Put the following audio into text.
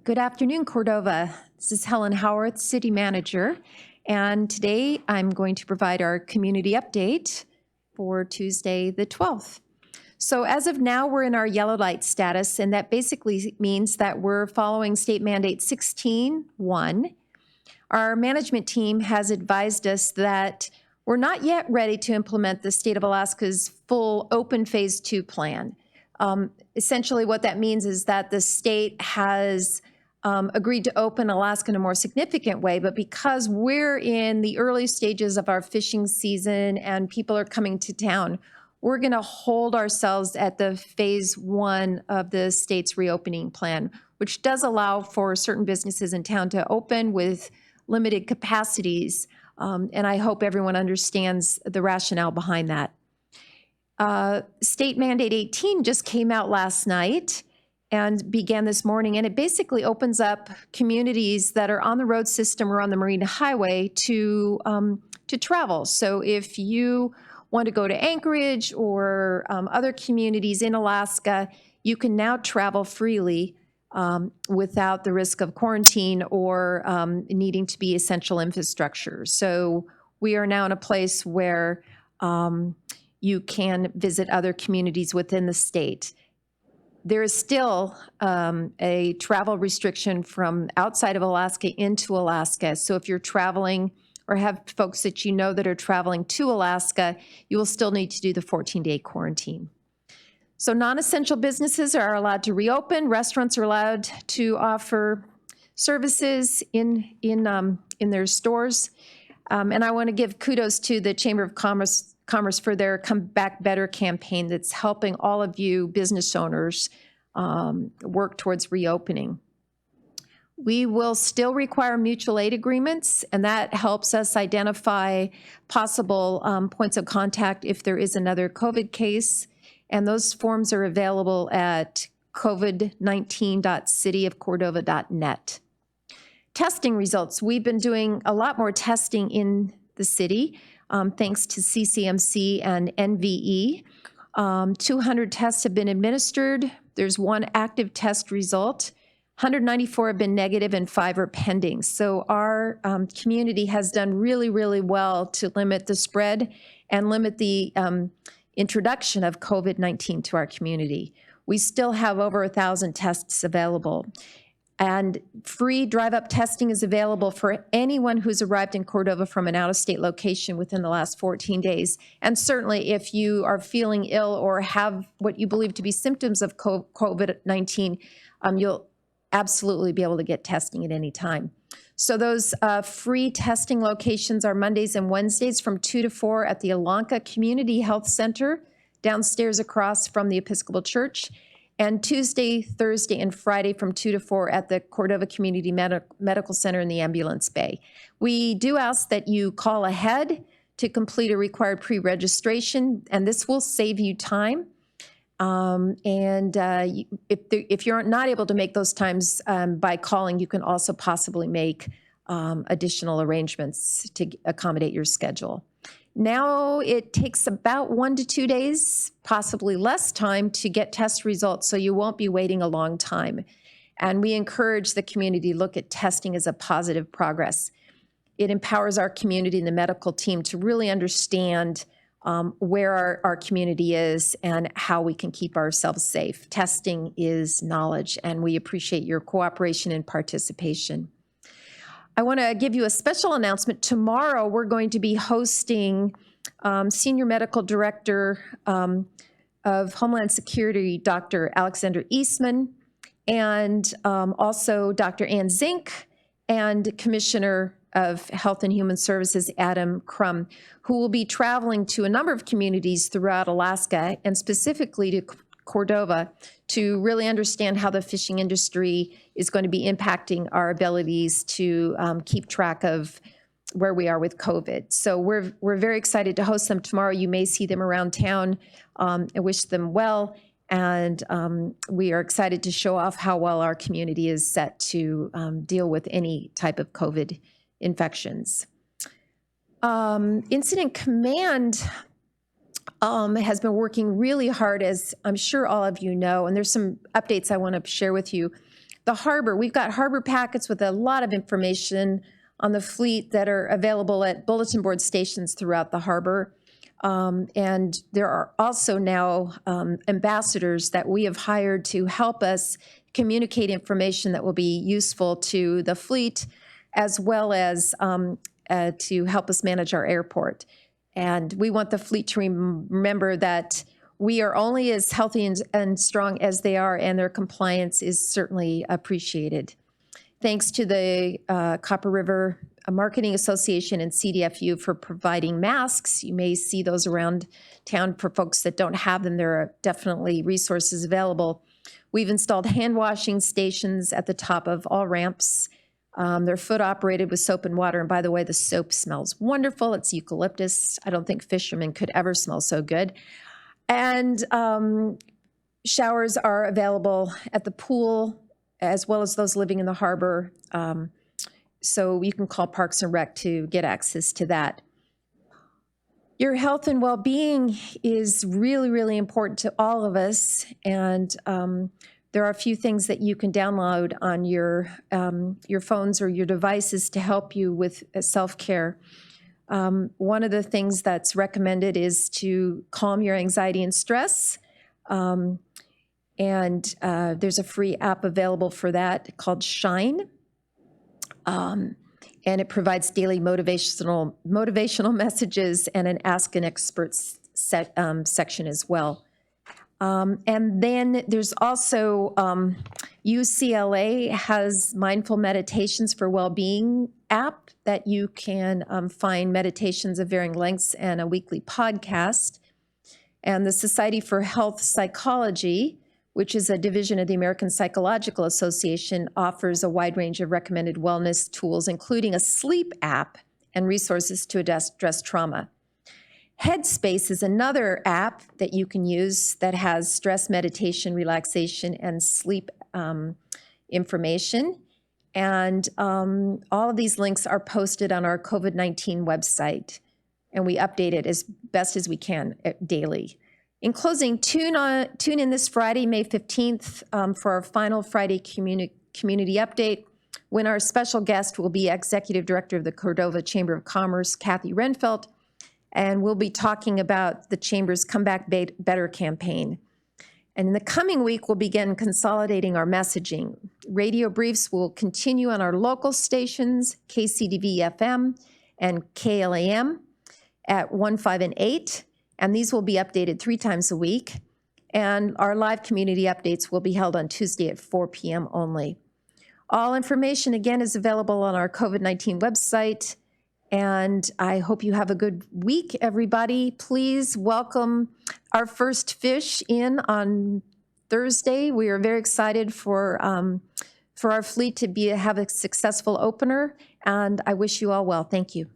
Good afternoon, Cordova. This is Helen Howarth, City Manager, and today I'm going to provide our community update for Tuesday the 12th. So as of now, we're in our yellow light status, and that basically means that we're following State Mandate 16.1. Our management team has advised us that we're not yet ready to implement the State of Alaska's full open Phase 2 plan. Essentially, what that means is that the state has agreed to open Alaska in a more significant way, but because we're in the early stages of our fishing season and people are coming to town, we're going to hold ourselves at the Phase 1 of the state's reopening plan, which does allow for certain businesses in town to open with limited capacities, and I hope everyone understands the rationale behind that. State Mandate 18 just came out last night and began this morning, and it basically opens up communities that are on the road system or on the Marine Highway to travel. So if you want to go to Anchorage or other communities in Alaska, you can now travel freely without the risk of quarantine or needing to be essential infrastructure. So we are now in a place where you can visit other communities within the state. There is still a travel restriction from outside of Alaska into Alaska. So if you're traveling or have folks that you know that are traveling to Alaska, you will still need to do the 14-day quarantine. So non-essential businesses are allowed to reopen. Restaurants are allowed to offer services in their stores. And I want to give kudos to the Chamber of Commerce for their Come Back Better campaign that's helping all of you business owners work towards reopening. We will still require mutual aid agreements, and that helps us identify possible points of contact if there is another COVID case. And those forms are available at covid19.cityofcordova.net. Testing results. We've been doing a lot more testing in the city. Thanks to CCMC and NVE. 200 tests have been administered. There's one active test result. 194 have been negative and 5 are pending. So our community has done really, really well to limit the spread and limit the introduction of COVID-19 to our community. We still have over 1,000 tests available. And free drive-up testing is available for anyone who's arrived in Cordova from an out-of-state location within the last 14 days. And certainly if you are feeling ill or have what you believe to be symptoms of COVID-19, you'll absolutely be able to get testing at any time. So those free testing locations are Mondays and Wednesdays from 2 to 4 at the Alanka Community Health Center, downstairs across from the Episcopal Church, and Tuesday, Thursday, and Friday from 2 to 4 at the Cordova Community Medical Center in the Ambulance Bay. We do ask that you call ahead to complete a required pre-registration, and this will save you time. If you're not able to make those times by calling, you can also possibly make additional arrangements to accommodate your schedule. Now it takes about 1 to 2 days, possibly less time, to get test results, so you won't be waiting a long time. And we encourage the community to look at testing as a positive progress. It empowers our community and the medical team to really understand where our community is and how we can keep ourselves safe. Testing is knowledge, and we appreciate your cooperation and participation. I want to give you a special announcement. Tomorrow, we're going to be hosting Senior Medical Director of Homeland Security, Dr. Alexander Eastman, and also Dr. Ann Zink, and Commissioner of Health and Human Services, Adam Crum, who will be traveling to a number of communities throughout Alaska, and specifically to Cordova, to really understand how the fishing industry is going to be impacting our abilities to keep track of where we are with COVID. So we're very excited to host them tomorrow. You may see them around town. I wish them well, and we are excited to show off how well our community is set to deal with any type of COVID infections. Incident Command has been working really hard, as I'm sure all of you know, and there's some updates I want to share with you. The harbor, we've got harbor packets with a lot of information on the fleet that are available at bulletin board stations throughout the harbor. And there are also now ambassadors that we have hired to help us communicate information that will be useful to the fleet, as well as to help us manage our airport. And we want the fleet to remember that we are only as healthy and strong as they are, and their compliance is certainly appreciated. Thanks to the Copper River Marketing Association and CDFU for providing masks. You may see those around town. For folks that don't have them, there are definitely resources available. We've installed hand washing stations at the top of all ramps. They're foot operated with soap and water. And by the way, the soap smells wonderful. It's eucalyptus. I don't think fishermen could ever smell so good. And showers are available at the pool, as well as those living in the harbor. So you can call Parks and Rec to get access to that. Your health and well-being is really, really important to all of us. And there are a few things that you can download on your phones or your devices to help you with self-care. One of the things that's recommended is to calm your anxiety and stress. And there's a free app available for that called Shine. And it provides daily motivational messages and an Ask an Expert section as well. And then there's also UCLA has Mindful Meditations for Wellbeing app that you can find meditations of varying lengths and a weekly podcast. And the Society for Health Psychology, which is a division of the American Psychological Association, offers a wide range of recommended wellness tools, including a sleep app and resources to address trauma. Headspace is another app that you can use that has stress meditation, relaxation, and sleep information. And all of these links are posted on our COVID-19 website, and we update it as best as we can daily. In closing, tune in this Friday, May 15th, for our final Friday community update, when our special guest will be Executive Director of the Cordova Chamber of Commerce, Kathy Renfelt, and we'll be talking about the Chamber's Come Back Better campaign. And in the coming week, we'll begin consolidating our messaging. Radio briefs will continue on our local stations, KCDV-FM and KLAM at 1, 5, and 8. And these will be updated 3 times a week. And our live community updates will be held on Tuesday at 4 p.m. only. All information, again, is available on our COVID-19 website. And I hope you have a good week, everybody. Please welcome our first fish in on Thursday. We are very excited for our fleet to have a successful opener. And I wish you all well. Thank you.